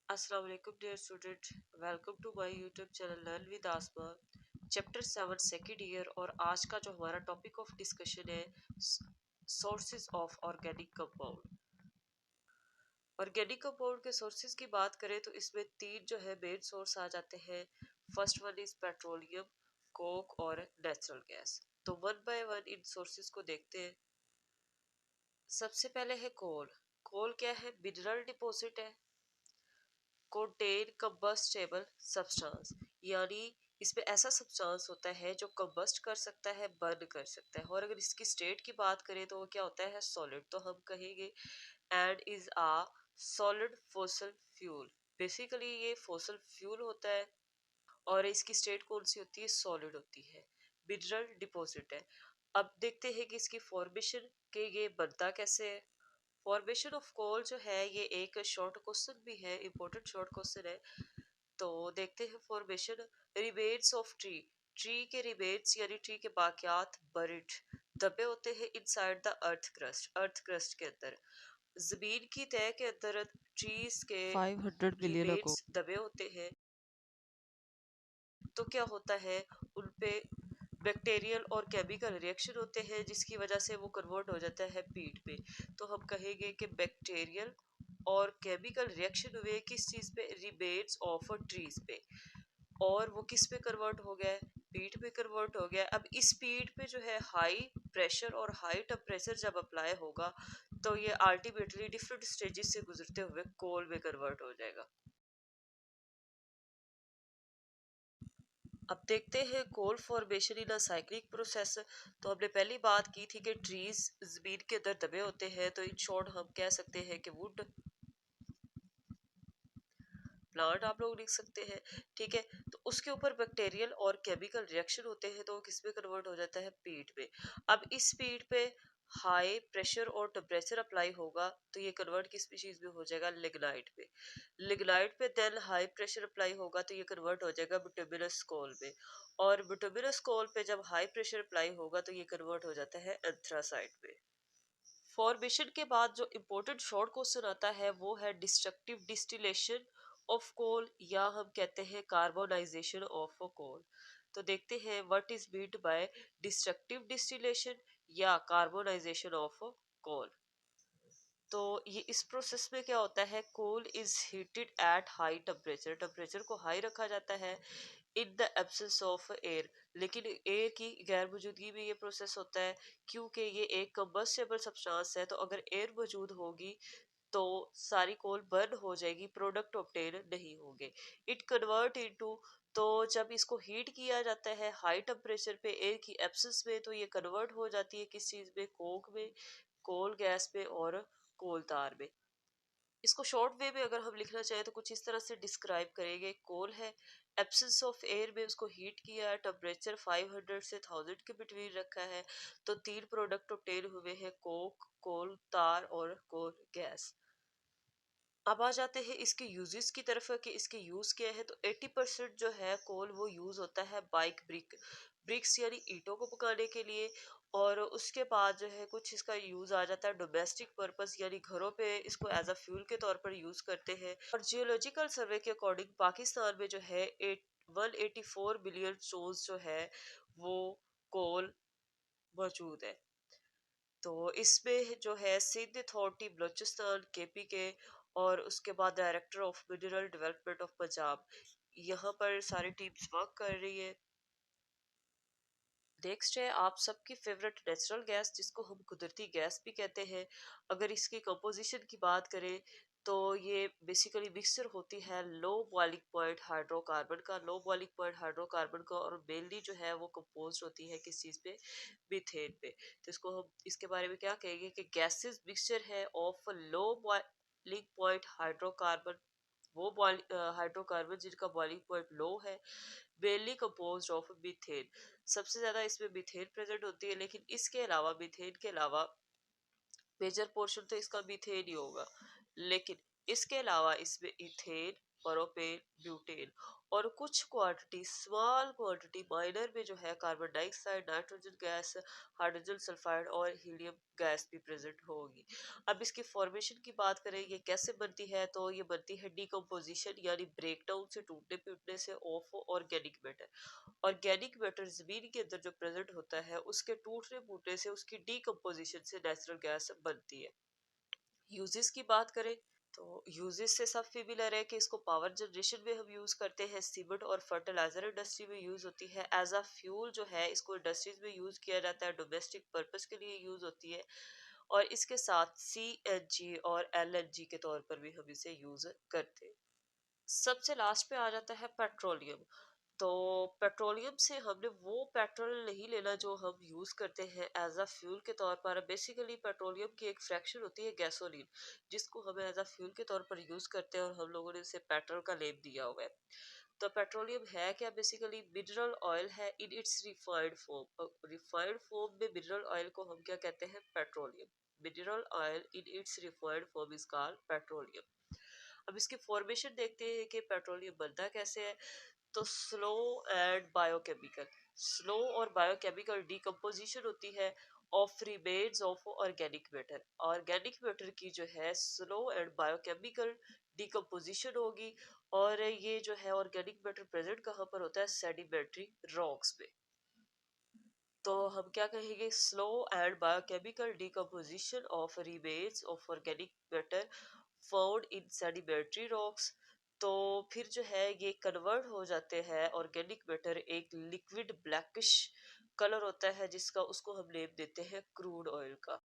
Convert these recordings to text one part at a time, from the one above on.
अस्सलाम वालेकुम dear student. Welcome to my YouTube channel learn with Asma. Chapter 7 second year और आज का जो हमारा टॉपिक ऑफ डिस्कशन है sources of organic compound. Organic compound के सोर्सेज की बात करें तो इसमें तीन जो है मेन सोर्स आ जाते हैं। First one is petroleum, Coke और नेचुरल गैस। तो one by one in sources को देखते हैं। सबसे पहले है कोल। कोल क्या है? मिनरल डिपॉजिट है। contain combustible substance, यानी इसमें ऐसा सब्सटेंस होता है जो कंबस्ट कर सकता है, बर्न कर सकता है। और अगर इसकी स्टेट की बात करें तो वो क्या होता है? सॉलिड। तो हम कहेंगे and is a solid fossil fuel. Basically ये फॉसिल फ्यूल होता है और इसकी स्टेट कौन सी होती है? सॉलिड होती है। मिनरल डिपॉजिट है। अब देखते हैं कि इसकी फॉर्मेशन के ये बनता कैसे है। फॉर्मेशन ऑफ कोल जो है ये एक शॉर्ट क्वेश्चन भी है, इंपॉर्टेंट शॉर्ट क्वेश्चन है। तो देखते हैं formation. Remains of tree. Tree के रिमेन्स यानी ट्री के बाकियात बरिड दबे होते हैं inside the earth crust, earth crust के अंदर। जमीन की तह के अंदर ट्रीज के 500 मिलियन ago. रिमेन्स दबे होते हैं। तो क्या होता है उनपे? बैक्टीरियल और केमिकल रिएक्शन होते हैं जिसकी वजह से वो कन्वर्ट हो जाता है पीट पे। तो हम कहेंगे कि बैक्टीरियल और केमिकल रिएक्शन हुए किस चीज पे? रिमेन्स ऑफ ट्रीज पे। और वो किस पे कन्वर्ट हो गया है? पीट पे कन्वर्ट हो गया। अब इस पीट पे जो है हाई प्रेशर और हाई टेम्परेचर जब अप्लाई होगा तो ये अल्टीमेटली डिफरेंट स्टेजेस से गुजरते हुए कोल में कन्वर्ट हो जाएगा। अब देखते हैं coal formation in a cyclic process. तो हमने पहली बात की थी कि ट्रीज जमीन के अंदर दबे होते हैं, तो इन शॉर्ट हम कह सकते हैं कि वुड प्लांट आप लोग लिख सकते हैं। ठीक है। तो उसके ऊपर बैक्टीरियल और केमिकल रिएक्शन होते हैं तो वो किस में कन्वर्ट हो जाता है? पीट में। अब इस पीट पे हाई प्रेशर और टेम्परेचर अप्लाई होगा तो ये कन्वर्ट किस स्पीशीज में हो जाएगा? लिग्नाइट पे। लिग्नाइट पे देन हाई प्रेशर अप्लाई होगा तो ये कन्वर्ट हो जाएगा बिटुमिनस कोल में। और बिटुमिनस कोल पे जब हाई प्रेशर अप्लाई होगा तो ये कन्वर्ट हो जाता है एंथ्रासाइट में। फॉर्मेशन के बाद जो इम्पोर्टेंट शॉर्ट क्वेश्चन आता है वो है डिस्ट्रक्टिव डिस्टिलेशन ऑफ कोल, या हम कहते हैं कार्बोनाइजेशन ऑफ कोल। तो देखते हैं what is meant by destructive distillation या कार्बोनाइजेशन ऑफ कोल। तो ये इस प्रोसेस में क्या होता है? Coal is heated at high temperature, temperature को हाई रखा जाता है in the absence of air, लेकिन एयर की गैर मौजूदगी में ये प्रोसेस होता है क्योंकि ये एक कंबस्टेबल सब्सटेंस है। तो अगर एयर मौजूद होगी तो सारी कोल बर्न हो जाएगी, प्रोडक्ट ऑब्टेन नहीं होंगे। इट कन्वर्ट इनटू, तो जब इसको हीट किया जाता है हाई टेम्परेचर पे एयर की एब्सेंस में तो ये कन्वर्ट हो जाती है किस चीज में? कोक में, कोल गैस में और कोल तार में। इसको शॉर्ट वे में अगर हम लिखना चाहें तो कुछ इस तरह से डिस्क्राइब करेंगे। कोल है, एब्सेंस ऑफ एयर में उसको हीट किया है, टेम्परेचर 500 से 1000 के बिटवीन रखा है। तो तीन प्रोडक्ट ऑब्टेन हुए हैं, कोक, कोल तार और कोल गैस। अब आ जाते हैं इसके यूजेस की तरफ कि इसके यूज क्या है। तो 80% जो है कोल वो यूज होता है बाइक ब्रिक, ब्रिक्स यानी ईंटों को पकाने के लिए। और उसके बाद जो है कुछ इसका यूज आ जाता है डोमेस्टिक पर्पस, यानी घरों पे इसको एज अ फ्यूल के तौर पर यूज करते हैं। और जियोलॉजिकल सर्वे के अकॉर्डिंग पाकिस्तान में जो है 184 बिलियन स्टोन्स जो है वो कोल मौजूद है। तो इसमें जो है सिंध अथॉरिटी बलूचिस्तान केपी के और उसके बाद director of mineral development of Punjab, यहाँ पर सारी टीम्स वर्क कर रही है। नेक्स्ट है आप सबकी फेवरेट नेचुरल गैस जिसको हम कुदरती गैस भी कहते हैं। अगर इसकी कंपोजिशन की बात करें तो ये बेसिकली मिक्सचर होती है लो बॉइलिंग पॉइंट हाइड्रोकार्बन का, लो बॉइलिंग पॉइंट हाइड्रोकार्बन का, और मेनली जो है वो कंपोज होती है किस चीज पे? मीथेन पे। तो इसको हम इसके बारे में क्या कहेंगे कि गैसेस मिक्सचर है of low boiling point hydrocarbon, वो हाइड्रोकार्बन जिनका बॉइलिंग पॉइंट लो है, वेली कंपोज्ड ऑफ मीथेन। सबसे ज्यादा इसमें मीथेन प्रेजेंट होती है, लेकिन इसके अलावा मीथेन के अलावा मेजर पोर्शन तो इसका मीथेन ही होगा। लेकिन इसके अलावा इसमें इथेन, प्रोपेन, ब्यूटेन और कुछ क्वांटिटी, स्मॉल क्वांटिटी माइनर में जो है carbon dioxide, nitrogen gas, hydrogen sulphide और हीलियम गैस भी प्रेजेंट होगी। अब इसकी फॉर्मेशन की बात करें, ये कैसे बनती है, तो ये बनती है डिकम्पोजिशन यानी ब्रेकडाउन से, टूटने फूटने से of organic matter. Organic matter जमीन के अंदर जो प्रेजेंट होता है उसके टूटने फूटने से, उसकी डिकम्पोजिशन से नेचुरल गैस बनती है। यूजेस की बात करें तो यूजेस से सब फेमिलर है कि इसको पावर जनरेशन में हम यूज करते हैं, सीमेंट और फर्टिलाइजर इंडस्ट्री में यूज होती है, एज अ फ्यूल जो है इसको इंडस्ट्रीज में यूज किया जाता है, डोमेस्टिक पर्पस के लिए यूज होती है, और इसके साथ CNG और LNG के तौर पर भी हम इसे यूज करते हैं। सबसे लास्ट पे आ जाता है पेट्रोलियम। तो पेट्रोलियम से हमने वो पेट्रोल नहीं लेना जो हम यूज करते हैं एज अ फ्यूल के तौर पर। बेसिकली पेट्रोलियम की एक फ्रैक्शन होती है गैसोलीन, जिसको हम एज अ फ्यूल के तौर पर यूज करते हैं, और हम लोगों ने इसे पेट्रोल का नेम दिया हुआ है। तो पेट्रोलियम है क्या? बेसिकली मिनरल ऑयल है in its refined form. Refined form में मिनरल ऑयल को हम क्या कहते हैं? Petroleum. Mineral oil in its refined form is called petroleum. अब इसकी फॉर्मेशन देखते हैं कि पेट्रोलियम बनता कैसे है। तो स्लो एंड बायोकेमिकल, स्लो और बायोकेमिकल डिकम्पोजिशन होती है of remains of organic matter. Organic matter की जो है स्लो एंड बायोकेमिकल डिकम्पोजिशन होगी, और ये जो है ऑर्गेनिक मैटर प्रेजेंट कहाँ पर होता है? सेडिमेंट्री रॉक्स में। तो हम क्या कहेंगे? Slow and biochemical decomposition of remains of organic matter found in sedimentary rocks. तो फिर जो है ये कन्वर्ट हो जाते हैं ऑर्गेनिक मैटर, एक लिक्विड ब्लैकिश कलर होता है जिसका, उसको हम नेम देते हैं क्रूड ऑयल का।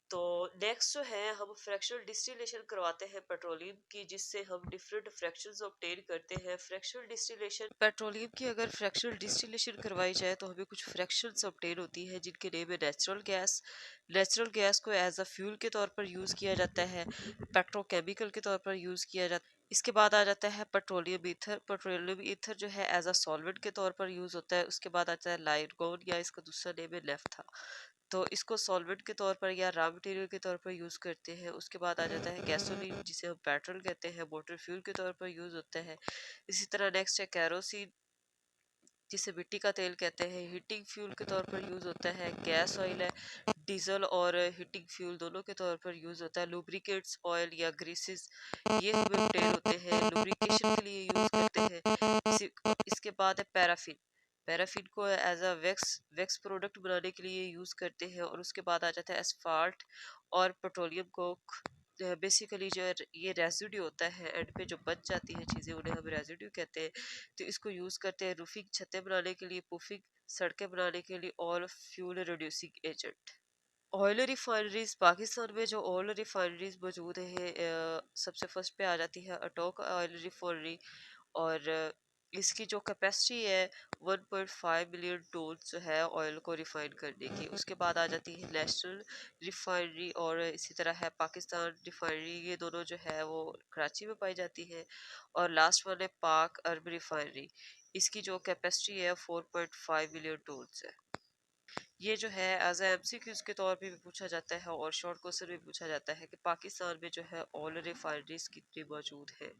तो नेक्स्ट जो है हम फ्रैक्शनल डिस्टिलेशन करवाते हैं पेट्रोलियम की, जिससे हम डिफरेंट फ्रैक्शंस ऑब्टेन करते हैं। फ्रैक्शनल डिस्टिलेशन, पेट्रोलियम की अगर फ्रैक्शनल डिस्टिलेशन करवाई जाए तो हमें कुछ फ्रैक्शंस ऑब्टेन होती है जिनके नेम है नेचुरल गैस। नेचुरल गैस को एज अ फ्यूल के तौर पर यूज किया जाता है, पेट्रोकेमिकल के तौर पर यूज किया जाता है। इसके बाद आ जाता है पेट्रोलियम ईथर। पेट्रोलियम ईथर जो है एज अ सॉल्वेंट के तौर पर यूज होता है। उसके बाद आता है लाइगोन, या इसका दूसरा नेम है नेफ्था। तो इसको सॉल्वेंट के तौर पर या रॉ मटेरियल के तौर पर यूज करते हैं। उसके बाद आ जाता है गैसोलीन, जिसे हम पेट्रोल कहते हैं, मोटर फ्यूल के तौर पर यूज होता है। इसी तरह नेक्स्ट है कैरोसिन, जिसे मिट्टी का तेल कहते हैं, हीटिंग फ्यूल के तौर पर यूज होता है। गैस ऑयल है, डीजल और हीटिंग फ्यूल दोनों के तौर पर यूज होता है। लुब्रिकेट्स ऑयल या ग्रीसेस, ये हमें obtain होते हैं, लुब्रिकेशन के लिए यूज करते हैं। इसके बाद है पैराफिन। पैराफिन को as a wax wax product बनाने के लिए यूज करते हैं। और उसके बाद आ जाता है एस्फाल्ट और पेट्रोलियम कोक। बेसिकली जो ये रेजिड्यू होता है, एंड पे जो बच जाती है चीजें, उन्हें हम रेजिड्यू कहते हैं। तो इसको यूज करते हैं रूफिंग, छतें बनाने के लिए, पुफिंग, सड़कें बनाने के लिए, और fuel reducing agent. Oil refineries, Pakistan में जो ऑयल रिफाइनरीज मौजूद है, सबसे फर्स्ट पे आ जाती है अटोक ऑयल रिफाइनरी। और इसकी जो कैपेसिटी है 1.5 मिलियन टन जो है ऑयल को रिफाइन करने की। उसके बाद आ जाती है नेशनल रिफाइनरी, और इसी तरह है पाकिस्तान रिफाइनरी। ये दोनों जो है वो कराची में पाई जाती है। और लास्ट वन है पाक अर्ब रिफाइनरी। इसकी जो कैपेसिटी है 4.5 मिलियन टन है। ये जो है एज MCQs के तौर पे भी पूछा जाता है, और शॉर्ट क्वेश्चन भी पूछा जाता है कि पाकिस्तान में जो है ऑयल रिफाइनरीज कितनी मौजूद है।